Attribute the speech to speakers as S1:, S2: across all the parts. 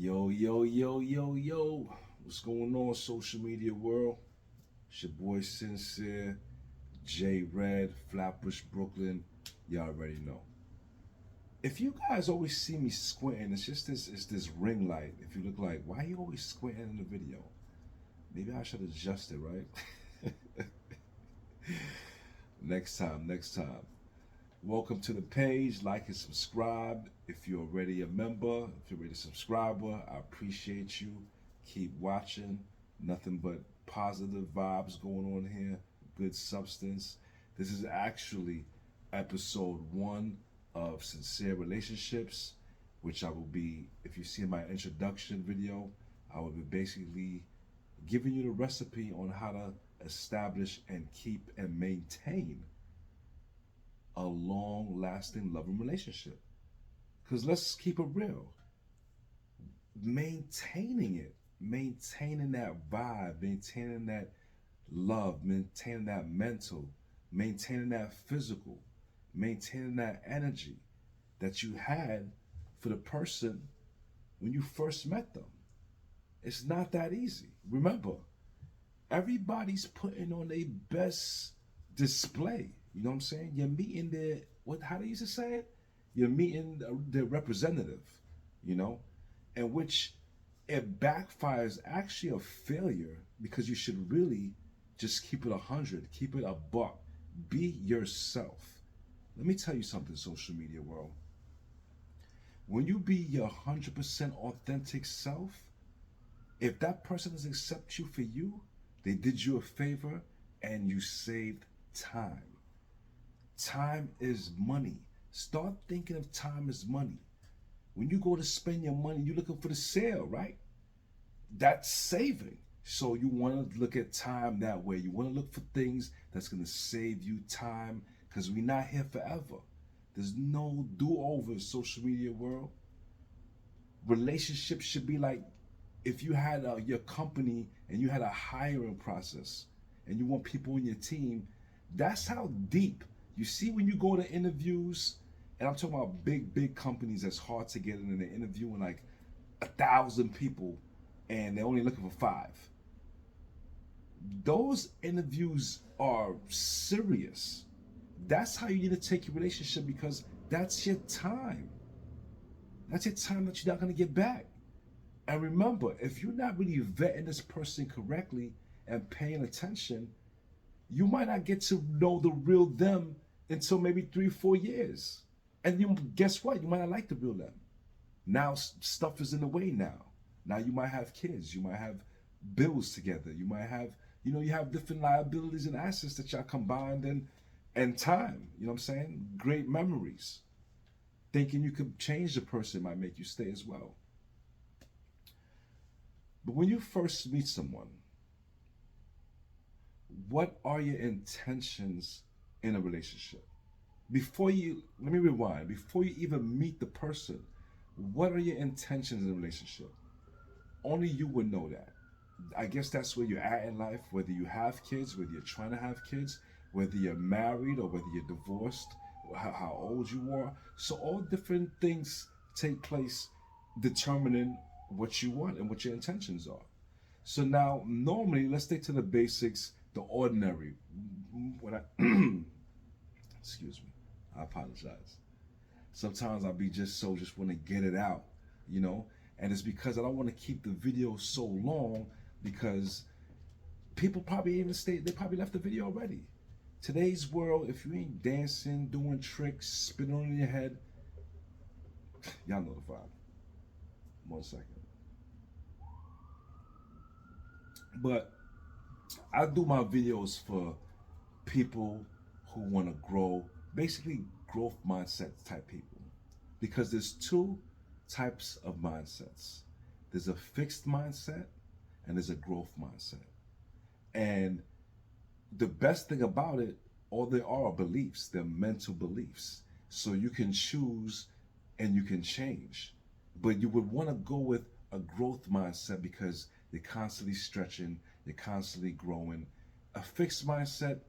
S1: Yo, yo, yo, yo, yo. What's going on, social media world? It's your boy Sincere, J Red, Flatbush, Brooklyn. Y'all already know. If you guys always see me squinting, it's this ring light. If you look like, why are you always squinting in the video? Maybe I should adjust it, right? next time. Welcome to the page. Like and subscribe. If you're already a member, if you're already a subscriber, I appreciate you. Keep watching. Nothing but positive vibes going on here. Good substance. This is actually episode 1 of Sincere Relationships, which I will be, if you see my introduction video, I will be basically giving you the recipe on how to establish and keep and maintain a long lasting loving relationship. Because let's keep it real. Maintaining it, maintaining that vibe, maintaining that love, maintaining that mental, maintaining that physical, maintaining that energy that you had for the person when you first met them. It's not that easy. Remember, everybody's putting on their best display. You know what I'm saying? You're meeting the what? How do you used to say it? You're meeting the representative. You know, and which it backfires actually a failure because you should really just keep it 100, keep it a buck, be yourself. Let me tell you something, social media world. When you be your 100% authentic self, if that person doesn't accept you for you, they did you a favor and you saved time. Time is money. Start thinking of time as money. When you go to spend your money, you're looking for the sale, right? That's saving. So you want to look at time that way. You want to look for things that's going to save you time because we're not here forever. There's no do-over in social media world. Relationships should be like if you had your company and you had a hiring process and you want people in your team. That's how deep. You see when you go to interviews, and I'm talking about big companies that's hard to get in, and they're interviewing like 1,000 people and they're only looking for 5. Those interviews are serious. That's how you need to take your relationship because that's your time. That's your time that you're not going to get back. And remember, if you're not really vetting this person correctly and paying attention, you might not get to know the real them until maybe 3-4 years. And you guess what? You might not like the real them. Now stuff is in the way now. Now you might have kids. You might have bills together. You might have, you have different liabilities and assets that y'all combined and time. You know what I'm saying? Great memories. Thinking you could change the person might make you stay as well. But when you first meet someone, what are your intentions in a relationship? Let me rewind, before you even meet the person, what are your intentions in a relationship? Only you would know that. I guess that's where you're at in life, whether you have kids, whether you're trying to have kids, whether you're married or whether you're divorced, or how old you are. So all different things take place determining what you want and what your intentions are. So now, normally, let's stick to the basics, the ordinary. When I, excuse me, I apologize. Sometimes I'll be just want to get it out, you know, and it's because I don't want to keep the video so long because people probably they probably left the video already. Today's world, if you ain't dancing, doing tricks, spinning on your head, y'all know the vibe. 1 second. But I do my videos for people who want to grow, basically growth mindset type people. Because there's 2 types of mindsets. There's a fixed mindset and there's a growth mindset. And the best thing about it, all they are beliefs, they're mental beliefs. So you can choose and you can change. But you would want to go with a growth mindset because you're constantly stretching, you're constantly growing. A fixed mindset,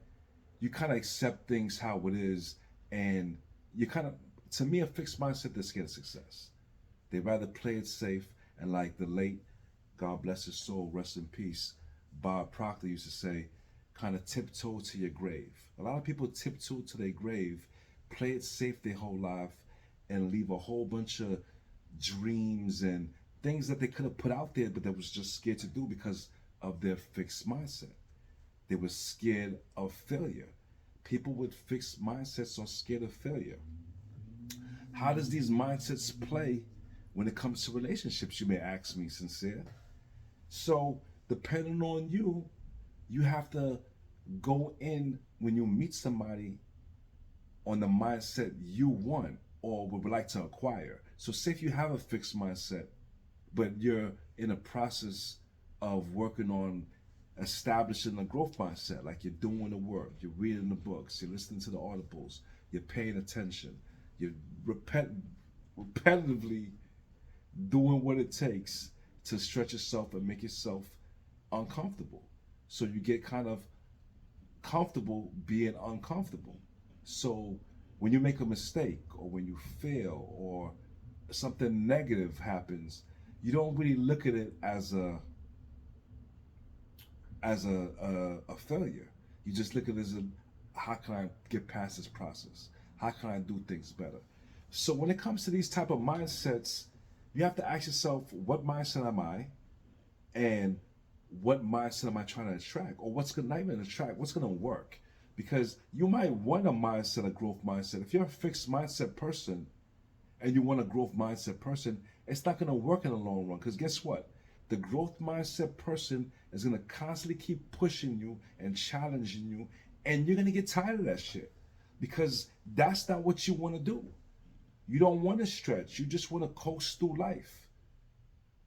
S1: you kind of accept things how it is, and you kind of, to me, a fixed mindset, they're scared of success. They rather play it safe. And like the late, God bless his soul, rest in peace, Bob Proctor used to say, kind of tiptoe to your grave. A lot of people tiptoe to their grave, play it safe their whole life, and leave a whole bunch of dreams and things that they could have put out there, but they was just scared to do because of their fixed mindset. They were scared of failure. People with fixed mindsets are scared of failure. How does these mindsets play when it comes to relationships, you may ask me, sincere? So, depending on you, you have to go in when you meet somebody on the mindset you want or would like to acquire. So, say if you have a fixed mindset, but you're in a process of working on establishing a growth mindset, like you're doing the work, you're reading the books, you're listening to the articles, you're paying attention, you're repetitively doing what it takes to stretch yourself and make yourself uncomfortable. So you get kind of comfortable being uncomfortable. So when you make a mistake or when you fail or something negative happens, you don't really look at it as a failure. You just look at it as a, how can I get past this process? How can I do things better? So when it comes to these type of mindsets, you have to ask yourself, what mindset am I? And what mindset am I trying to attract? Or what's going to not even attract, what's going to work? Because you might want a mindset, a growth mindset. If you're a fixed mindset person and you want a growth mindset person, it's not going to work in the long run. Because guess what? The growth mindset person is going to constantly keep pushing you and challenging you, and you're going to get tired of that shit because that's not what you want to do. You don't want to stretch. You just want to coast through life.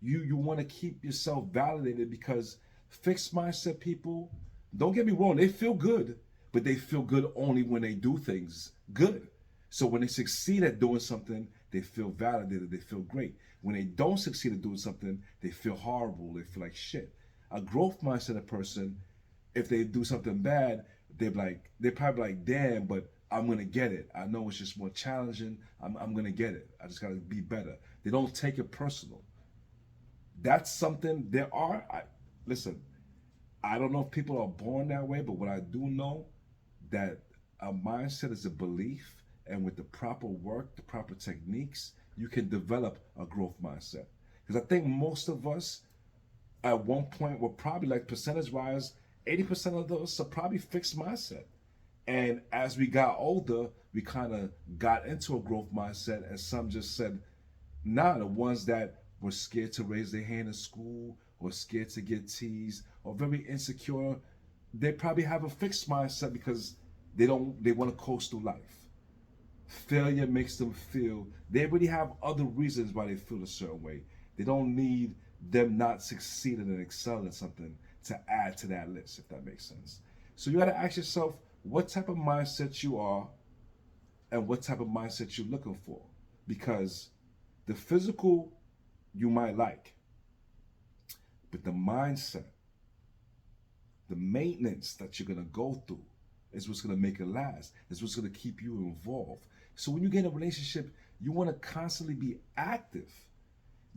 S1: You want to keep yourself validated because fixed mindset people, don't get me wrong, they feel good, but they feel good only when they do things good. So when they succeed at doing something, they feel validated, they feel great. When they don't succeed at doing something, they feel horrible, they feel like shit. A growth mindset person, if they do something bad, they're probably like, damn, but I'm gonna get it. I know it's just more challenging. I'm gonna get it. I just gotta be better. They don't take it personal. That's something listen, I don't know if people are born that way, but what I do know that a mindset is a belief, and with the proper work, the proper techniques, you can develop a growth mindset. Because I think most of us at one point were probably like percentage wise, 80% of those are probably fixed mindset. And as we got older, we kind of got into a growth mindset, and some just said, nah, the ones that were scared to raise their hand in school or scared to get teased or very insecure, they probably have a fixed mindset because they want to coast through life. Failure makes them feel they already have other reasons why they feel a certain way. They don't need them not succeeding and excelling at something to add to that list, if that makes sense. So you got to ask yourself what type of mindset you are and what type of mindset you're looking for. Because the physical you might like, but the mindset, the maintenance that you're going to go through is what's going to make it last. Is what's going to keep you involved. So when you get in a relationship, you want to constantly be active.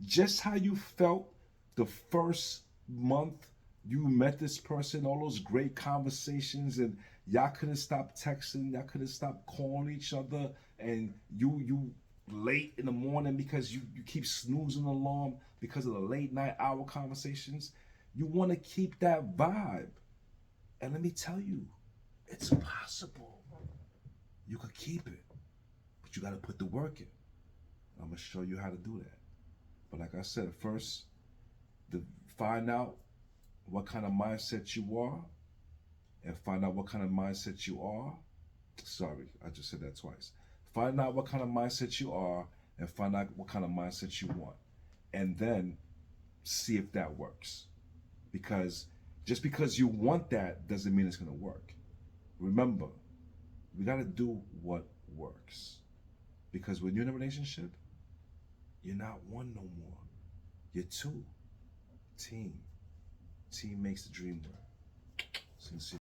S1: Just how you felt the first month you met this person, all those great conversations, and y'all couldn't stop texting, y'all couldn't stop calling each other, and you late in the morning because you keep snoozing the alarm because of the late night hour conversations. You want to keep that vibe. And let me tell you, it's possible. You could keep it, but you got to put the work in. I'm going to show you how to do that. But like I said, first, find out what kind of mindset you are and find out what kind of mindset you are. Sorry, I just said that twice. Find out what kind of mindset you are and find out what kind of mindset you want. And then see if that works. Because just because you want that doesn't mean it's going to work. Remember, we got to do what works. Because when you're in a relationship, you're not one no more. You're two. Team. Team makes the dream work. Sincere.